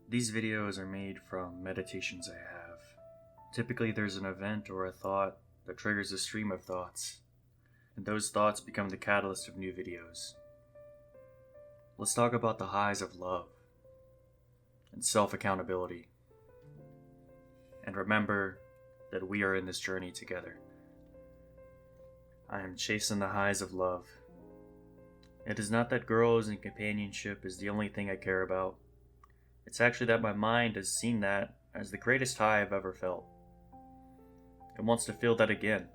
These videos are made from meditations I have. Typically, there's an event or a thought that triggers a stream of thoughts, and those thoughts become the catalyst of new videos. Let's talk about the highs of love and self-accountability. And remember that we are in this journey together. I am chasing the highs of love. It is not that girls and companionship is the only thing I care about. It's actually that my mind has seen that as the greatest high I've ever felt. It wants to feel that again.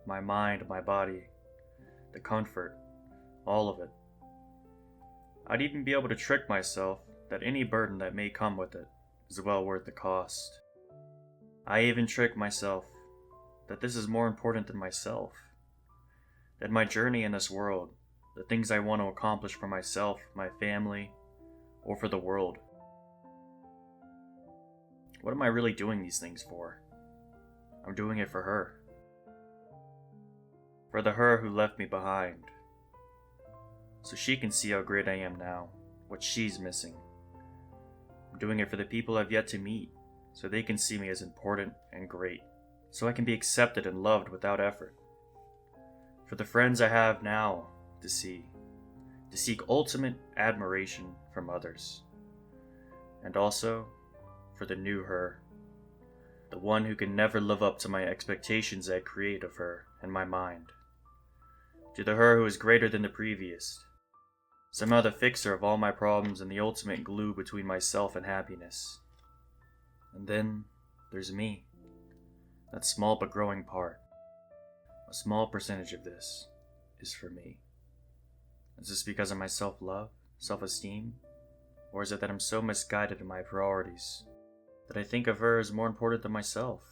My mind, my body, the comfort, all of it. I'd even be able to trick myself that any burden that may come with it is well worth the cost. I even trick myself that this is more important than myself. That my journey in this world, the things I want to accomplish for myself, my family, or for the world. What am I really doing these things for? I'm doing it for her. For the her who left me behind. So she can see how great I am now, what she's missing. I'm doing it for the people I've yet to meet, so they can see me as important and great, so I can be accepted and loved without effort. For the friends I have now to seek ultimate admiration from others. And also, for the new her, the one who can never live up to my expectations I create of her in my mind. To the her who is greater than the previous, somehow the fixer of all my problems and the ultimate glue between myself and happiness. And then there's me, that small but growing part. A small percentage of this is for me. Is this because of my self-love, self-esteem? Or is it that I'm so misguided in my priorities that I think of her as more important than myself?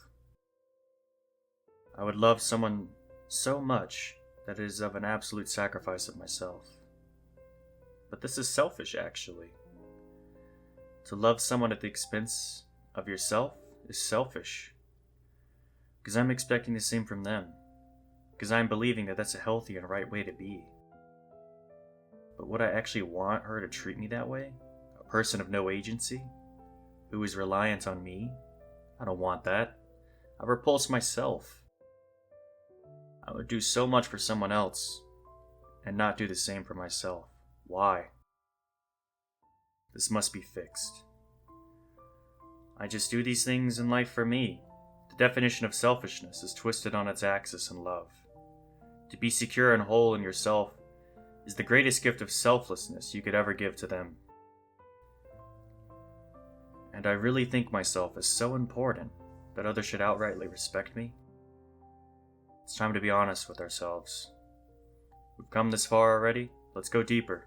I would love someone so much that it is of an absolute sacrifice of myself. But this is selfish, actually. To love someone at the expense of yourself is selfish. Because I'm expecting the same from them. Because I'm believing that that's a healthy and right way to be. But would I actually want her to treat me that way? A person of no agency? Who is reliant on me? I don't want that. I repulse myself. I would do so much for someone else and not do the same for myself. Why? This must be fixed. I just do these things in life for me. The definition of selfishness is twisted on its axis in love. To be secure and whole in yourself is the greatest gift of selflessness you could ever give to them. And I really think myself is so important that others should outrightly respect me. It's time to be honest with ourselves. We've come this far already, let's go deeper.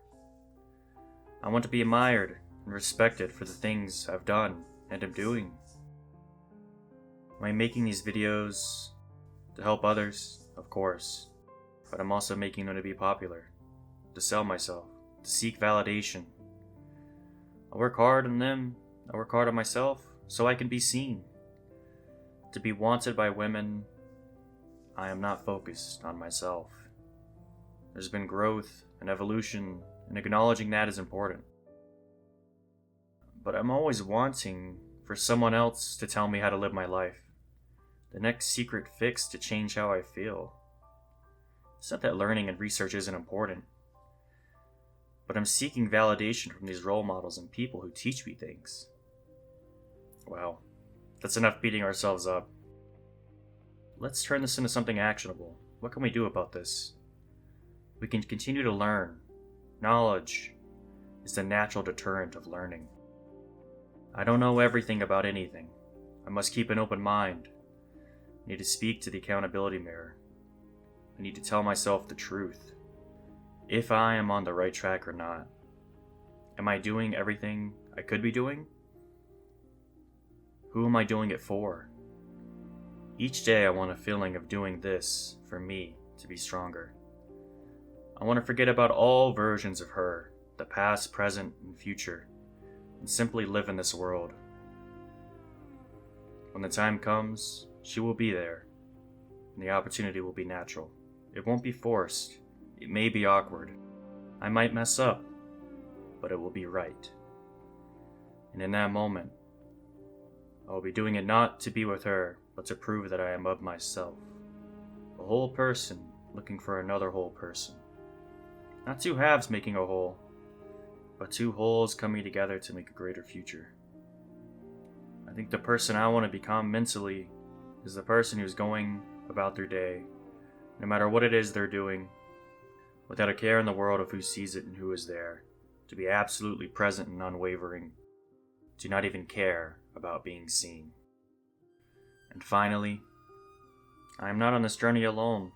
I want to be admired and respected for the things I've done and am doing. Am I making these videos to help others? Of course. But I'm also making them to be popular, to sell myself, to seek validation. I work hard on them, I work hard on myself, so I can be seen. To be wanted by women, I am not focused on myself. There's been growth and evolution, and acknowledging that is important. But I'm always wanting for someone else to tell me how to live my life. The next secret fix to change how I feel. It's not that learning and research isn't important, but I'm seeking validation from these role models and people who teach me things. Well, that's enough beating ourselves up. Let's turn this into something actionable. What can we do about this? We can continue to learn. Knowledge is the natural deterrent of learning. I don't know everything about anything. I must keep an open mind. I need to speak to the accountability mirror. I need to tell myself the truth. If I am on the right track or not. Am I doing everything I could be doing? Who am I doing it for? Each day I want a feeling of doing this for me to be stronger. I want to forget about all versions of her, the past, present, and future, and simply live in this world. When the time comes, she will be there, and the opportunity will be natural. It won't be forced. It may be awkward. I might mess up, but it will be right. And in that moment, I will be doing it not to be with her, but to prove that I am of myself. A whole person looking for another whole person. Not two halves making a whole, but two wholes coming together to make a greater future. I think the person I want to become mentally is the person who's going about their day, no matter what it is they're doing, without a care in the world of who sees it and who is there, to be absolutely present and unwavering, to not even care about being seen. And finally, I am not on this journey alone.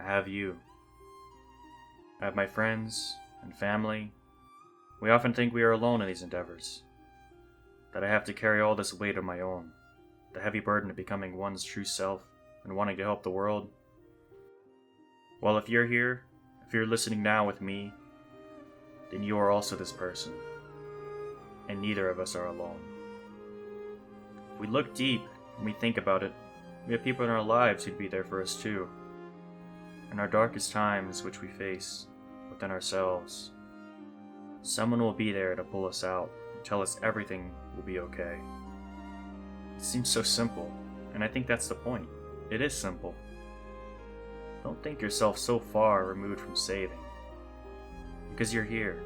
I have you. I have my friends and family. We often think we are alone in these endeavors, that I have to carry all this weight on my own, the heavy burden of becoming one's true self and wanting to help the world. Well, if you're here, if you're listening now with me, then you are also this person, and neither of us are alone. If we look deep and we think about it, we have people in our lives who'd be there for us too. In our darkest times which we face within ourselves, someone will be there to pull us out and tell us everything will be okay. It seems so simple, and I think that's the point. It is simple. Don't think yourself so far removed from saving, because you're here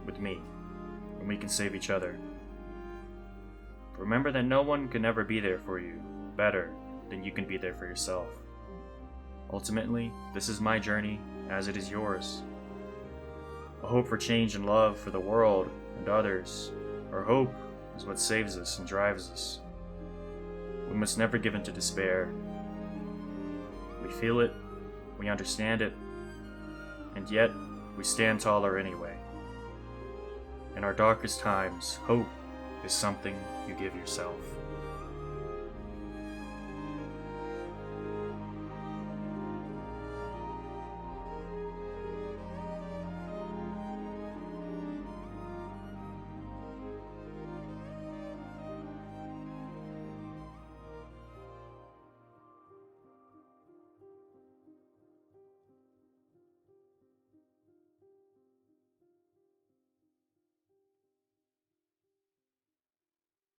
with me, and we can save each other. Remember that no one can ever be there for you better than you can be there for yourself. Ultimately, this is my journey as it is yours. A hope for change and love for the world and others. Our hope is what saves us and drives us. We must never give in to despair. We feel it, we understand it, and yet we stand taller anyway. In our darkest times, hope is something you give yourself.